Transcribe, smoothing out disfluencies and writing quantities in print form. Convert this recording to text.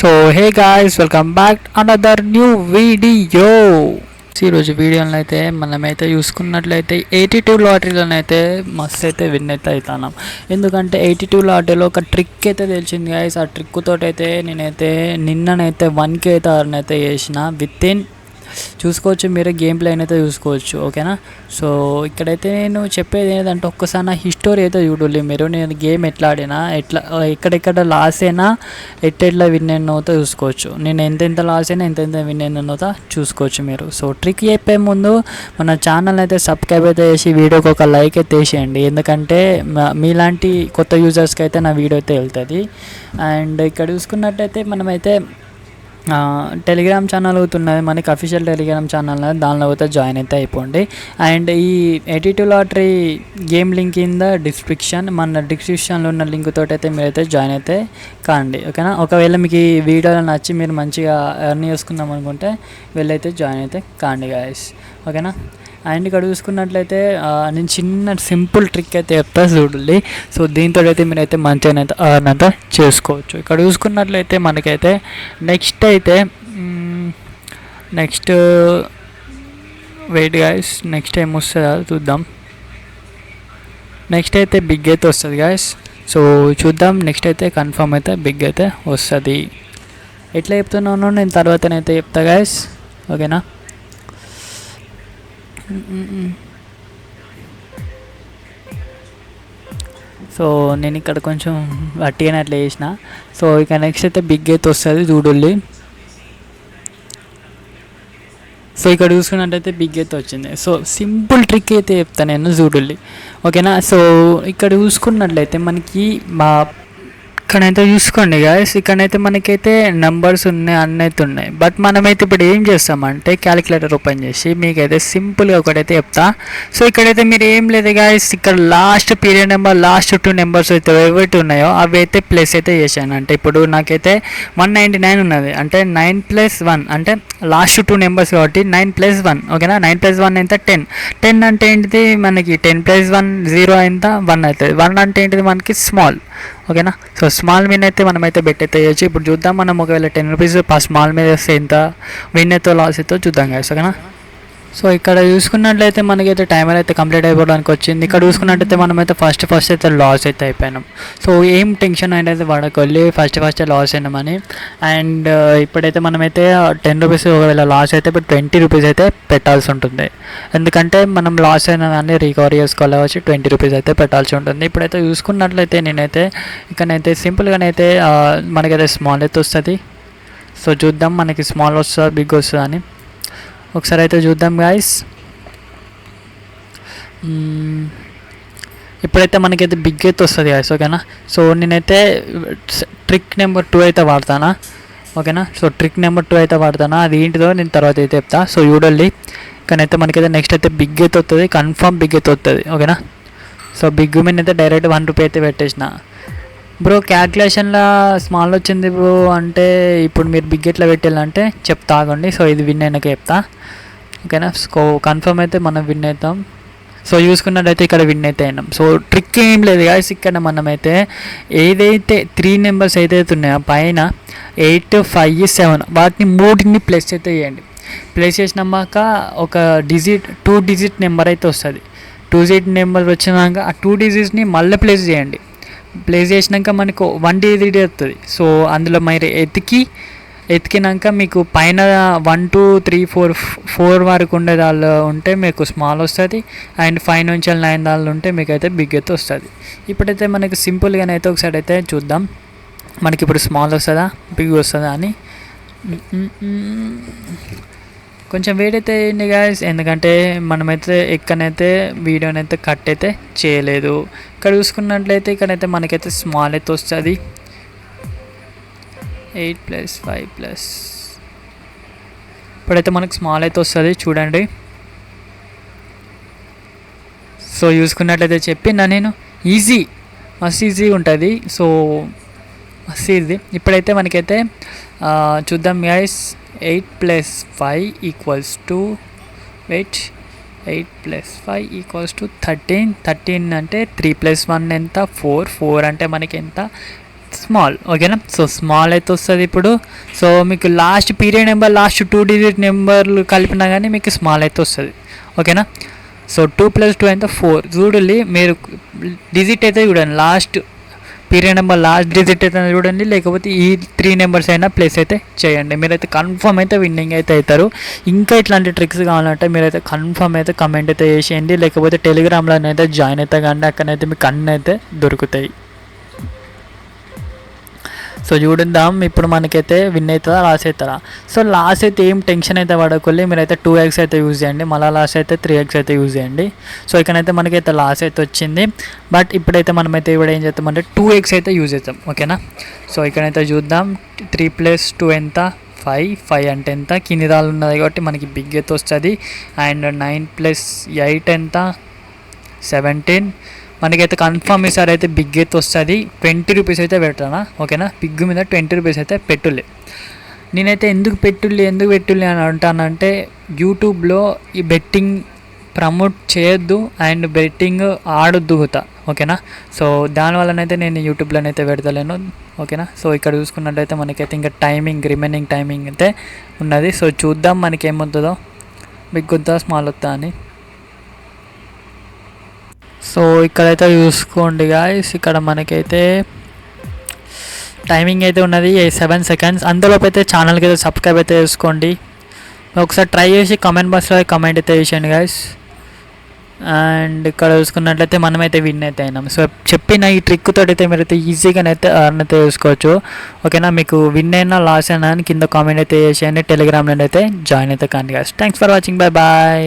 So hey guys, welcome back another new video. ఈరోజు వీడియోలో అయితే మనమైతే చూసుకున్నట్లయితే 82 లాటరీలోనైతే మస్తు అయితే విన్ అయితే అవుతున్నాం. ఎందుకంటే 82 లాటరీలో ఒక ట్రిక్ అయితే తెలిసింది గాయస్. ఆ ట్రిక్ తోటి అయితే నేనైతే నిన్ననైతే 1K అయితే అర్న్ అయితే చేసిన విత్ ఇన్ చూసుకోవచ్చు. మీరు గేమ్ ప్లే అయితే చూసుకోవచ్చు. ఓకేనా. సో ఇక్కడైతే నేను చెప్పేది ఏంటంటే ఒక్కసారి నా హిస్టరీ అయితే చూడాలి మీరు. నేను గేమ్ ఎట్లా ఆడినా, ఎట్లా ఎక్కడెక్కడ లాస్ అయినా, ఎట్లా విన్ అయినవుతో చూసుకోవచ్చు. నేను ఎంతెంత లాస్ అయినా ఎంతెంత విన్ అయినవుతో చూసుకోవచ్చు మీరు. సో ట్రిక్ చెప్పే ముందు మన ఛానల్ అయితే సబ్స్క్రైబ్ అయితే చేసి వీడియోకి ఒక లైక్ అయితే వేసేయండి. ఎందుకంటే మీలాంటి కొత్త యూజర్స్కి అయితే నా వీడియో అయితే వెళ్తుంది. అండ్ ఇక్కడ చూసుకున్నట్టయితే మనమైతే టెలిగ్రామ్ ఛానల్ అవుతున్నది మనకి, అఫీషియల్ టెలిగ్రామ్ ఛానల్, దానిలో అయితే జాయిన్ అయితే అయిపోండి. అండ్ ఈ 82 లాటరీ గేమ్ లింక్ కింద మన డిస్క్రిప్షన్లో ఉన్న లింక్ తోటి అయితే మీరైతే జాయిన్ అయితే కాండి. ఓకేనా. ఒకవేళ మీకు ఈ వీడియోలో నచ్చి మీరు మంచిగా ఎర్న్ చేసుకుందాం అనుకుంటే వెళ్ళైతే జాయిన్ అయితే కాండి గాయస్. ఓకేనా. అండ్ ఇక్కడ చూసుకున్నట్లయితే నేను చిన్న సింపుల్ ట్రిక్ అయితే చెప్తా చూడండి. సో దీంతో అయితే మీరైతే మంచిగా అయితే అర్న్ అయితే చేసుకోవచ్చు. ఇక్కడ చూసుకున్నట్లయితే మనకైతే నెక్స్ట్ వెయిట్ గాయస్, నెక్స్ట్ ఏం వస్తుందో చూద్దాం. నెక్స్ట్ అయితే బిగ్ అయితే వస్తుంది గాయస్. సో చూద్దాం. నెక్స్ట్ అయితే కన్ఫర్మ్ అయితే బిగ్ అయితే వస్తుంది. ఎట్లా చెప్తున్నాను నేను తర్వాతనైతే చెప్తా గాయస్. ఓకేనా. సో నేను ఇక్కడ కొంచెం వట్టిగానే అట్లా చేసిన. సో ఇక నెక్స్ట్ అయితే బిగ్ అయితే వస్తుంది చూడుల్లి. సో ఇక్కడ చూసుకున్నట్టయితే బిగ్ అయితే వచ్చింది. సో సింపుల్ ట్రిక్ అయితే చెప్తాను నేను చూడుల్లి. ఓకేనా. సో ఇక్కడ చూసుకున్నట్లయితే మనకి ఇక్కడైతే చూసుకోండి గాయస్. ఇక్కడైతే మనకైతే నెంబర్స్ ఉన్నాయి, అన్నీ అయితే ఉన్నాయి. బట్ మనమైతే ఇప్పుడు ఏం చేస్తామంటే క్యాలిక్యులేటర్ ఓపెన్ చేసి మీకైతే సింపుల్గా ఒకటైతే చెప్తా. సో ఇక్కడైతే మీరు ఏం లేదు గాయస్, ఇక్కడ last period number, last 2 numbers అయితే ఏవైతే ఉన్నాయో అవి అయితే ప్లేస్ అయితే చేశాను. అంటే ఇప్పుడు నాకైతే 199 ఉన్నది, అంటే 9+1 అంటే లాస్ట్ 2 నెంబర్స్ కాబట్టి 9+1. ఓకేనా. 9+1 ఎంత 10 అంటే ఏంటిది మనకి 10+1 0 ఎంత 1 అవుతుంది. 1 అంటే ఏంటిది మనకి స్మాల్. ఓకేనా. సో స్మాల్ విన్ అయితే మనమైతే బెట్ అయితే వేయచ్చు. ఇప్పుడు చూద్దాం మనం ఒకవేళ 10 రూపీస్ స్మాల్ మీద వస్తే ఎంత విన్ అయితే లాస్ అయితే చూద్దాం గాయస్. ఓకేనా. సో ఇక్కడ చూసుకున్నట్లయితే మనకైతే టైమర్ అయితే కంప్లీట్ అయిపోవడానికి వచ్చింది. ఇక్కడ చూసుకున్నట్టయితే మనమైతే ఫస్ట్ అయితే లాస్ అయితే అయిపోయినాం. సో ఏం టెన్షన్ అయితే పడకొల్లి, ఫస్ట్ లాస్ అయినామని. అండ్ ఇప్పుడైతే మనమైతే 10 రూపీస్ ఒకవేళ లాస్ అయితే ఇప్పుడు 20 రూపీస్ అయితే పెట్టాల్సి ఉంటుంది. ఎందుకంటే మనం లాస్ అయిన దాన్ని రికవరీ చేసుకోవాలి వచ్చి 20 రూపీస్ అయితే పెట్టాల్సి ఉంటుంది. ఇప్పుడైతే చూసుకున్నట్లయితే నేనైతే ఇక్కడైతే సింపుల్గానైతే మనకైతే స్మాల్ అయితే వస్తుంది. సో చూద్దాం మనకి స్మాల్ వస్తుందా బిగ్ వస్తుందా అని ఒకసారి అయితే చూద్దాం గాయస్. ఇప్పుడైతే మనకైతే బిగ్ అయితే వస్తుంది గాయస్. ఓకేనా. సో నేనైతే ట్రిక్ నెంబర్ 2 అయితే వాడతానా. ఓకేనా. సో ట్రిక్ నెంబర్ 2 అయితే వాడతానా, అది ఏంటిదో నేను తర్వాత అయితే చెప్తా. సో చూడండి. ఇక్కడైతే మనకైతే నెక్స్ట్ అయితే బిగ్ అయితే వస్తుంది, కన్ఫర్మ్ బిగ్ అయితే వస్తుంది. ఓకేనా. సో బిగ్ మీద అయితే డైరెక్ట్ 1 రూపీ అయితే పెట్టేసిన. బ్రో క్యాల్కులేషన్లో స్మాల్ వచ్చింది బ్రో అంటే ఇప్పుడు మీరు బిగ్ ఎట్లా పెట్టాలంటే చెప్తా ఆగండి. సో ఇది విన్ అయినాక చెప్తా. ఓకేనా. సో కన్ఫర్మ్ అయితే మనం విన్ అవుతాం. సో చూసుకున్నట్టయితే ఇక్కడ విన్ అయితే అయినాం. సో ట్రిక్ ఏం లేదు గాయస్. ఇక్కడ మనమైతే ఏదైతే 3 నెంబర్స్ ఏదైతే ఉన్నాయో పైన 8, 5, 7 వాటిని 3ని ప్లస్ అయితే చేయండి. ప్లస్ చేసినాక ఒక 2 డిజిట్ నెంబర్ అయితే వస్తుంది. 2 డిజిట్ నెంబర్ వచ్చినాక ఆ 2 డిజిట్స్ని మళ్ళీ ప్లేస్ చేయండి. ప్లేస్ చేసినాక మనకు 1 డిజిట్ వస్తుంది. సో అందులో మీరు ఎతికినాక మీకు పైన 1, 2, 3, 4 వరకు ఉండే దాళ్ళు ఉంటే మీకు స్మాల్ వస్తుంది. అండ్ 5 నుంచి 9 దాళ్ళు ఉంటే మీకు అయితే బిగ్ అయితే వస్తుంది. ఇప్పుడైతే మనకి సింపుల్గానైతే ఒకసారి అయితే చూద్దాం మనకి ఇప్పుడు స్మాల్ వస్తుందా బిగ్ వస్తుందా అని. కొంచెం వెయిట్ అయితే అయ్యింది గాయస్, ఎందుకంటే మనమైతే ఎక్కడైతే వీడియోని అయితే కట్ అయితే చేయలేదు. ఇక్కడ చూసుకున్నట్లయితే ఇక్కడైతే మనకైతే స్మాల్ అయితే వస్తుంది. 8+5+. ఇప్పుడైతే మనకు స్మాల్ అయితే వస్తుంది చూడండి. సో చూసుకున్నట్లయితే చెప్పిందా నేను, మస్తు ఈజీ ఉంటుంది. సో మస్తు ఈజీ. ఇప్పుడైతే మనకైతే చూద్దాం గాయస్. 8+5 = వెయిట్ 8+5 = 13 అంటే 3+1 ఎంత 4 అంటే మనకి ఎంత స్మాల్. ఓకేనా, సో స్మాల్ అయితే వస్తుంది ఇప్పుడు. సో మీకు last period number last 2 digit నెంబర్లు కలిపినా కానీ మీకు స్మాల్ అయితే వస్తుంది. ఓకేనా, సో 2 + 2 ఎంత 4. చూడండి మీరు డిజిట్ అయితే చూడండి, last period number last digit అయితే చూడండి, లేకపోతే ఈ 3 నెంబర్స్ అయినా ప్లేస్ అయితే చేయండి. మీరైతే కన్ఫర్మ్ అయితే విన్నింగ్ అయితే అవుతారు. ఇంకా ఇట్లాంటి ట్రిక్స్ కావాలంటే మీరైతే కన్ఫర్మ్ అయితే కమెంట్ అయితే చేసేయండి, లేకపోతే టెలిగ్రామ్లోనైతే జాయిన్ అయితే కానీ అక్కడైతే మీకు అన్నీ అయితే దొరుకుతాయి. సో చూద్దాం ఇప్పుడు మనకైతే విన్ అవుతుందా లాస్ అవుతారా. సో లాస్ అయితే ఏం టెన్షన్ అయితే పడకొల్లి, మీరైతే 2x అయితే యూజ్ చేయండి, మళ్ళీ లాస్ అయితే 3x అయితే యూజ్ చేయండి. సో ఇక్కడైతే మనకైతే లాస్ అయితే వచ్చింది. బట్ ఇప్పుడైతే మనమైతే ఇప్పుడు ఏం చేస్తామంటే 2x అయితే యూజ్ చేద్దాం. ఓకేనా, సో ఇక్కడైతే చూద్దాం 3 + 2 ఎంత 5 అంటే ఎంత, కింది దాళ్ళు ఉన్నది కాబట్టి మనకి బిగ్ అయితే వస్తుంది. అండ్ 9 + 8 ఎంత 17. మనకైతే కన్ఫర్మ్ ఈసారి అయితే బిగ్ అయితే వస్తుంది. 20 రూపీస్ అయితే పెడతానా. ఓకేనా, బిగ్ మీద 20 రూపీస్ అయితే పెట్టులే. నేనైతే ఎందుకు పెట్టుల్లి అని అంటానంటే యూట్యూబ్లో ఈ బెట్టింగ్ ప్రమోట్ చేయొద్దు అండ్ బెట్టింగ్ ఆడొద్దు కూడా. ఓకేనా, సో దానివల్లనైతే నేను యూట్యూబ్లోనైతే పెడతలేను. ఓకేనా, సో ఇక్కడ చూసుకున్నట్లయితే మనకైతే ఇంకా రిమైనింగ్ టైమింగ్ అయితే ఉన్నది. సో చూద్దాం మనకి ఏమవుతుందో, బిగ్ వద్దా స్మాల్ వద్దా అని. సో ఇక్కడైతే చూసుకోండి గాయస్, ఇక్కడ మనకైతే టైమింగ్ అయితే ఉన్నది 7 సెకండ్స్. అందులోపు అయితే ఛానల్కి అయితే సబ్స్క్రైబ్ అయితే చేసుకోండి. ఒకసారి ట్రై చేసి కామెంట్ బాక్స్లో కమెంట్ అయితే చేయండి గాయస్. అండ్ ఇక్కడ చూసుకున్నట్లయితే మనమైతే విన్ అయితే అయినాం. సో చెప్పిన ఈ ట్రిక్ తోటి అయితే మీరైతే ఈజీగానైతే అర్న్ అయితే చేసుకోవచ్చు. ఓకేనా, మీకు విన్ అయినా లాస్ అయినా అని కింద కామెంట్ అయితే చేసేయండి. టెలిగ్రామ్లో అయితే జాయిన్ అయితే కానీ guys. Thanks for watching, bye bye.